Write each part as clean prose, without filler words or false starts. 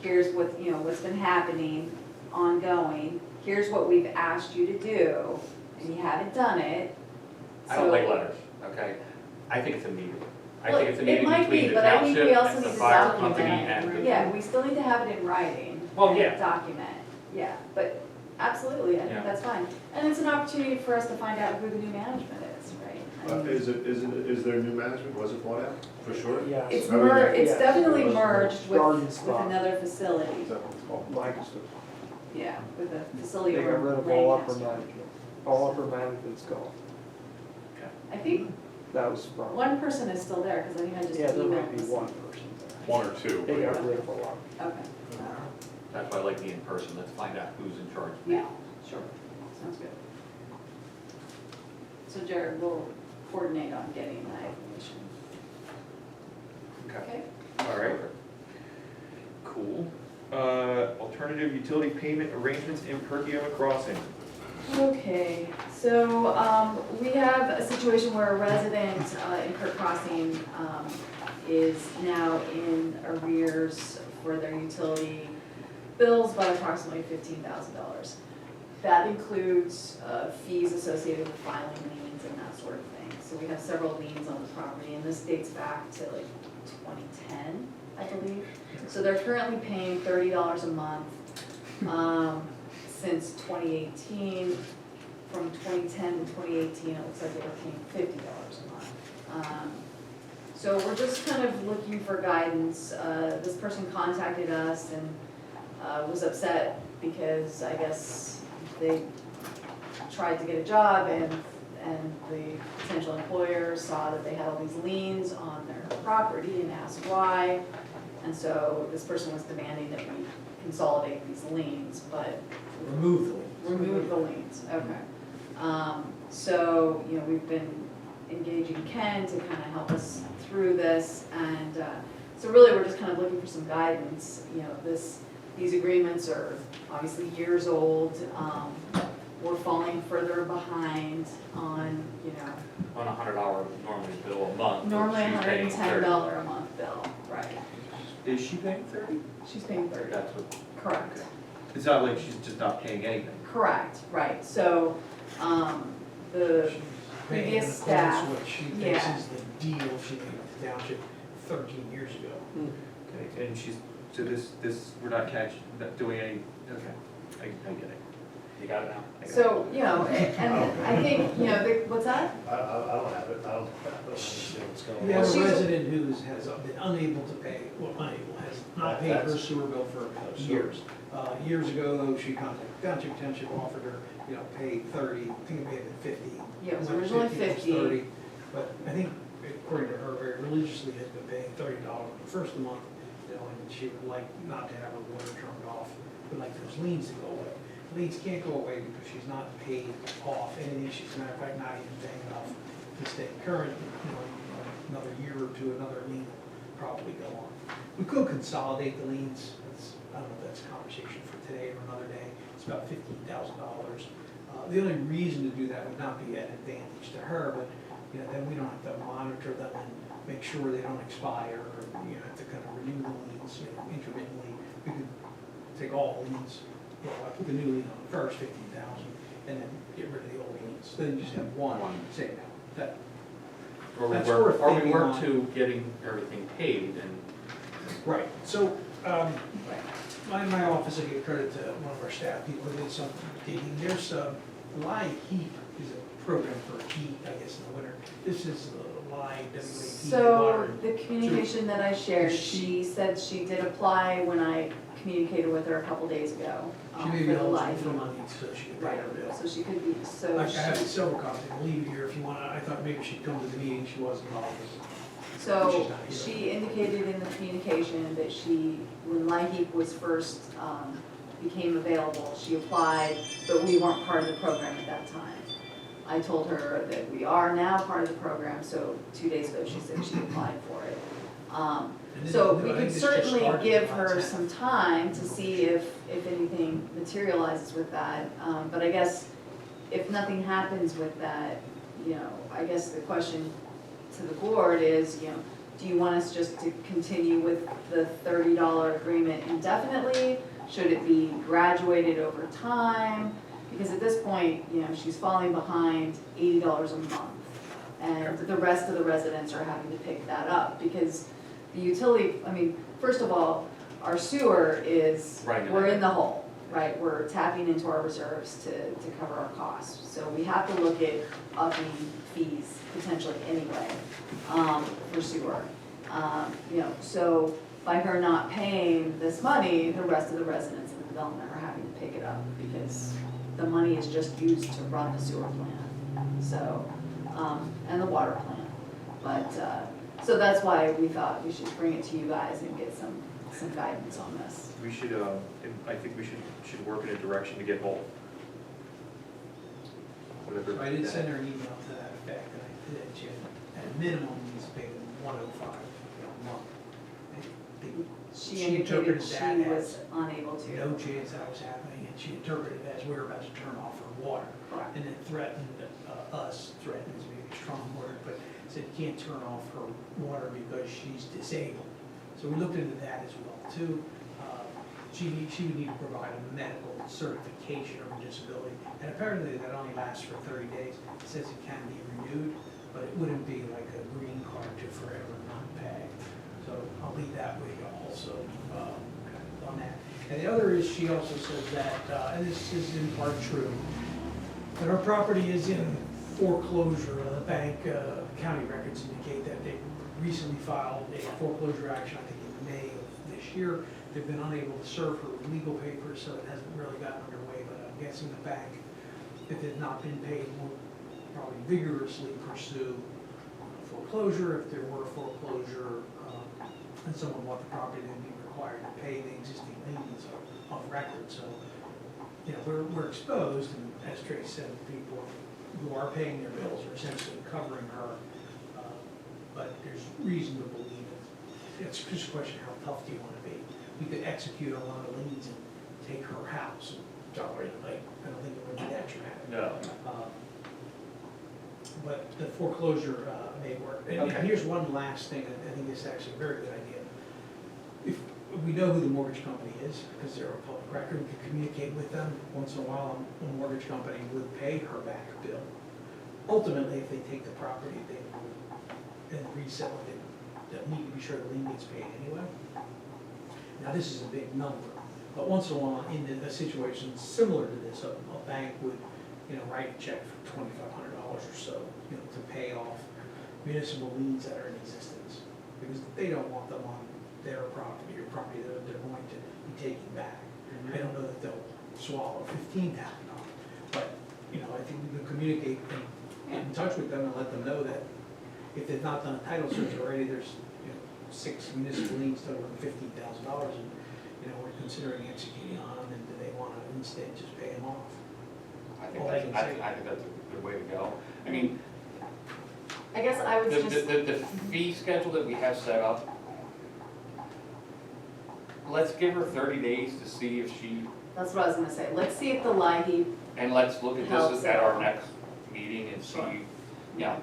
here's what, you know, what's been happening, ongoing, here's what we've asked you to do, and you haven't done it. I don't like So- letters, okay? I think it's a meeting. I Well, think it's a it meeting might be, between the but I think we township also and need the to fire document company it. and the. Yeah, we still need to have it in writing. Well, and yeah. Document, yeah, but absolutely, I Yeah. think that's fine. And it's an opportunity for us to find out who the new management is, right? I mean, Is there new management, was it bought out, for sure? Yeah. It's I mean, it's yeah. definitely merged Garden with spot. another facility, Is that what it's called? Lancaster. yeah, with a facility They got over rid of all upper Lancaster. management. All upper management's gone. I think That was from. one person is still there, because I think I just Yeah, there might be emailed. one person there. One or two. They got rid of a lot. Okay, That's why I like the in-person, let's find out who's in charge. yeah, sure, sounds good. So Jared, we'll coordinate on getting that information, okay? All right, cool. Alternative utility payment arrangements in Perkiomen Crossing. Okay, so, we have a situation where a resident, in Kirk Crossing, is now in arrears for their utility bills by approximately $15,000. That includes, fees associated with filing liens and that sort of thing. So we have several liens on the property, and this dates back to like 2010, I believe. So they're currently paying $30 a month, since 2018. From 2010 to 2018, it looks like they were paying $50 a month. So we're just kind of looking for guidance. This person contacted us and was upset because I guess they tried to get a job and the potential employer saw that they had all these liens on their property and asked why. And so this person was demanding that we consolidate these liens, but Remove them. remove the liens, okay. So, you know, we've been engaging Ken to kind of help us through this, and so really we're just kind of looking for some guidance. You know, these agreements are obviously years old. We're falling further behind on, you know, On $100 normally bill a month. normally she's paying $110 a month bill, right? Is she paying 30? She's paying 30. 30, That's what, correct. It's not like she's just not paying anything. Correct, right, so, the Paying previous in staff, accordance with what she yeah. thinks is the deal she made with the township 13 years ago. Okay, and she's, so this, we're not catching, not doing any, okay, I get it. you got it now? I got it. So, you know, and I think, you know, what's that? I don't have it, I don't understand what's going on. We have a she's a- resident who has been unable to pay, well, unable, has not paid her sewer bill for years. Years ago, she contacted Township, offered her, you know, pay 30, I think it may have been 50. Yeah, it was Went originally 50 plus 50. 30, but I think according to her, very religiously has been paying $30 on the first of the month, you know, and she would like not to have her water turned off, but like those liens to go away. Liens can't go away because she's not paid off anything, she's, as a matter of fact, not even paying enough to stay current, you know, another year or two, another lien will probably go on. We could consolidate the liens, I don't know if that's a conversation for today or another day, it's about $15,000. The only reason to do that would not be an advantage to her, but, you know, then we don't have to monitor them and make sure they don't expire, or, you know, have to kind of renew the liens, you know, intermittently. We could take all the liens, you know, put the new lien on the first 15,000, and then get rid of the old liens, then you just have one, say now, that, Or we That's work, worth or we thinking work on. to getting everything paid and. right, so, my office, I give credit to one of our staff people who did some digging. There's Lye Heap is a program for heat, I guess, in the winter. This is Lye WAP. So the communication that I shared, Is she said she did apply when I communicated with her a couple days ago. She may for be the eligible live. for money, so she can pay Right, her bill. so she could be, so I have she, several copies, I'll leave it here if you want. I thought maybe she'd come to the meeting, she wasn't involved. so she's not here. she indicated in the communication that she, when LIHEAP was first, became available, she applied, but we weren't part of the program at that time. I told her that we are now part of the program, so 2 days ago, she said she applied for it. So we could certainly give her some time to see if anything materializes with that. But I guess if nothing happens with that, you know, I guess the question to the board is, you know, do you want us just to continue with the $30 agreement indefinitely? Should it be graduated over time? Because at this point, you know, she's falling behind $80 a month. And the rest of the residents are having to pick that up because the utility, I mean, first of all, our sewer is, Right. we're in the hole, right? We're tapping into our reserves to cover our costs. So we have to look at upping fees potentially anyway, for sewer. You know, so by her not paying this money, the rest of the residents in the development are having to pick it up because the money is just used to run the sewer plant, so, and the water plant. But, so that's why we thought we should bring it to you guys and get some guidance on this. We should, I think we should work in a direction to get both. Whatever. So I did send her an email to that effect, and I said she at minimum needs to pay $105 a month. She She indicated interpreted she that was as unable to. no chance that was happening, and she interpreted it as we were about to turn off her water. Correct. And then threatened, threatened is maybe a strong word, but said you can't turn off her water because she's disabled. So we looked into that as well too. She would need to provide a medical certification of her disability, and apparently that only lasts for 30 days. It says it can be renewed, but it wouldn't be like a green card to forever not pay. So I'll leave that with you also on that. And the other is, she also says that, and this is in part true, that our property is in foreclosure. The bank, county records indicate that they recently filed a foreclosure action, I think in May of this year. They've been unable to serve her with legal papers, so it hasn't really gotten underway, but I'm guessing the bank, if it had not been paid, will probably vigorously pursue foreclosure. If there were foreclosure, and someone bought the property, they'd be required to pay the existing liens of record. So, you know, we're exposed, and as Trace said, people who are paying their bills are essentially covering her, but there's reason to believe it. It's just a question, how tough do you want to be? We could execute a lot of liens and take her house, and like, I don't think it would be that dramatic. No. But the foreclosure may work. And Okay. here's one last thing, I think this is actually a very good idea. If we know who the mortgage company is, because they're a public record, we can communicate with them. Once in a while, a mortgage company would pay her back bill. Ultimately, if they take the property, they will then resell it. They'll need to be sure the lien gets paid anyway. Now, this is a big number, but once in a while, in a situation similar to this, a bank would, you know, write a check for $2,500 or so, you know, to pay off municipal liens that are in existence, because they don't want them on their property or property that they're going to be taking back. I don't know that they'll swallow $15,000, but, you know, I think we can communicate and get in touch with them and let them know that if they've not done a title search already, there's, you know, 6 municipal liens totaling $15,000, and, you know, we're considering executing on them, and do they want to instead just pay them off? I think All I that's, can I say. think that's a good way to go. I mean, I guess I would just, the fee schedule that we have set up, let's give her 30 days to see if she, that's what I was gonna say. Let's see if the LIHEAP, and let's look at Helps this at our out. next meeting and see, Sure. yeah.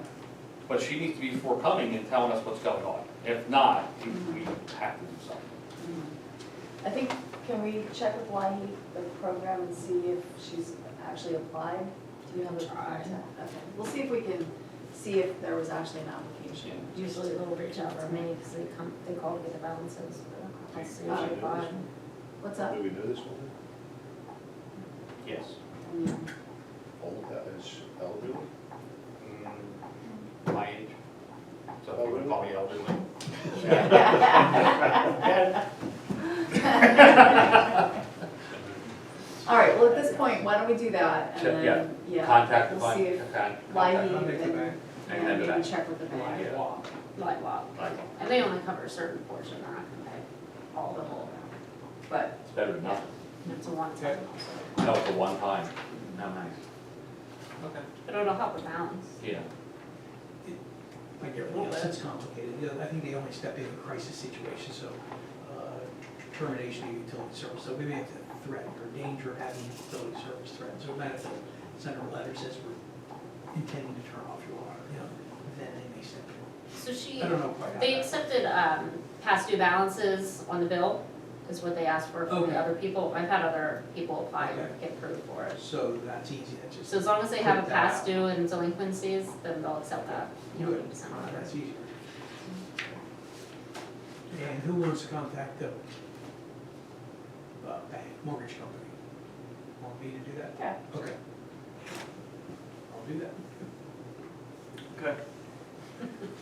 But she needs to be forthcoming and telling us what's going on. If not, we have to do something. I think, can we check with LIHEAP, the program, and see if she's actually applied? Do you have a Tried. contact? Okay, we'll see if we can see if there was actually an application. Usually they'll reach out to me because they call to get the balances, but that's usually fine. What's up? Do we know this woman? Yes. I mean, Old, that is elderly? My age. So you would call me elderly. All right, well, at this point, why don't we do that, and Check, then, yeah, Contact the we'll bank. see if Contact LIHEAP the and, bank. And yeah, then the maybe bank. check with the bank. Yeah. Like what? And they only cover a certain portion, they're not gonna pay all The the whole, but, It's better than nothing. It's a one-time also. No, it's a one time. No, nice. Okay. But it'll help with balance. Yeah. Like everything else, it's complicated. You know, I think they only step in crisis situations, so termination of utility service. So we may have to threaten or danger of having utility service threatened. So we might have to send her a letter that says we're intending to turn off your water, you know, then they may step in. So she, I don't know quite how they that- accepted, past due balances on the bill, is what they asked for from Okay. the other people. I've had other people apply and Okay. get approved for it. So that's easy, that's just. So as long as they have a Put that past out. due and delinquencies, then they'll accept that. You don't Good. need to send a letter. That's easier. And who wants to contact the bank, mortgage company? Want me to do that? Yeah. Okay. I'll do that. Okay.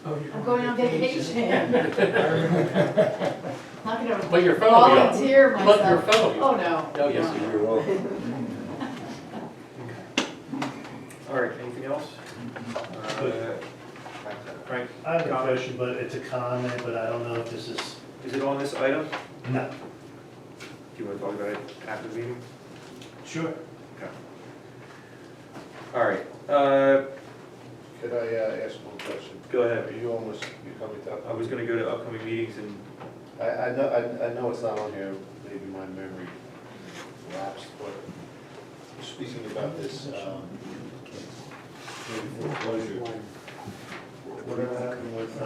Oh, you're I'm going on vacation. Not gonna Put your phone on. volunteer Put your myself. phone. Oh, no. Oh, yes, No. You're welcome. All right, anything else? Frank, I have a question, but it's a comment, but I don't know if this is, is it on this item? no, Do you want to talk about it after the meeting? sure. Okay. All right, Could I ask one question? go ahead. Are you almost, you coming to? I was gonna go to upcoming meetings and, I know it's not on here, maybe my memory lapsed, but speaking about this, maybe foreclosure. Whatever happened with,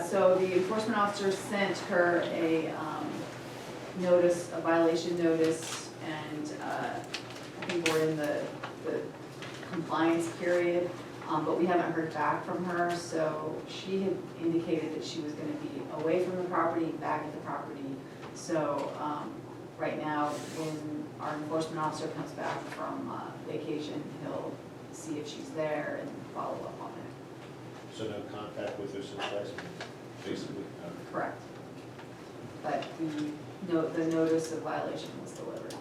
So the enforcement officer sent her a, notice, a violation notice, and, I think we're in the compliance period, but we haven't heard back from her, so she had indicated that she was gonna be away from the property, back at the property. So, right now, when our enforcement officer comes back from, vacation, he'll see if she's there and follow up on it. So no contact with her since last week, basically? Correct. But the notice of violation was delivered.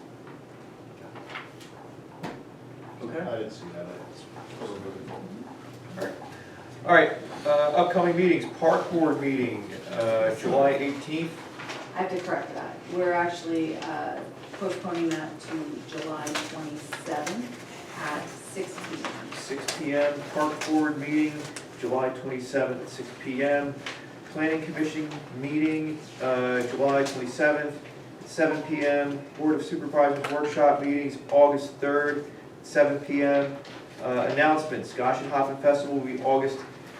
okay. I didn't see that. All right, upcoming meetings, park board meeting, July 18th. I have to correct that. We're actually postponing that to July 27th at 6 p.m. 6 PM, park board meeting, July 27th at 6 PM. Planning commission meeting, July 27th at 7 PM. Board of Supervisors workshop meetings, August 3rd, 7 PM. Announcements, Goshen Hoppin' Festival will be August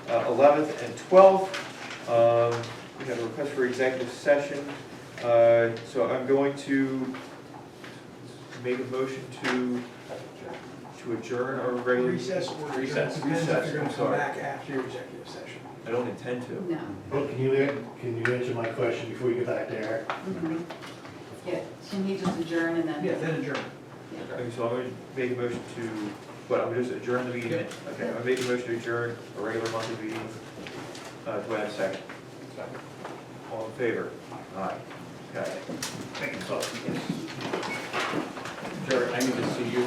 11th and 12th. We have a request for executive session, so I'm going to make a motion to adjourn our regular. Recess or. Recess. Depends if Recess, you're I'm gonna come sorry. back after your executive session. I don't intend to. No. Well, can you answer my question before you get back there? Mhm. Yeah, can he just adjourn and then? Yeah, then adjourn. Yeah. Okay, so I'm going to make a motion to, what, I'm going to just adjourn the meeting? Okay, I'm making a motion to adjourn a regular monthly meeting. Do I have a second? All in favor? Aye. Okay. Thank you, so. Jared, I need to see you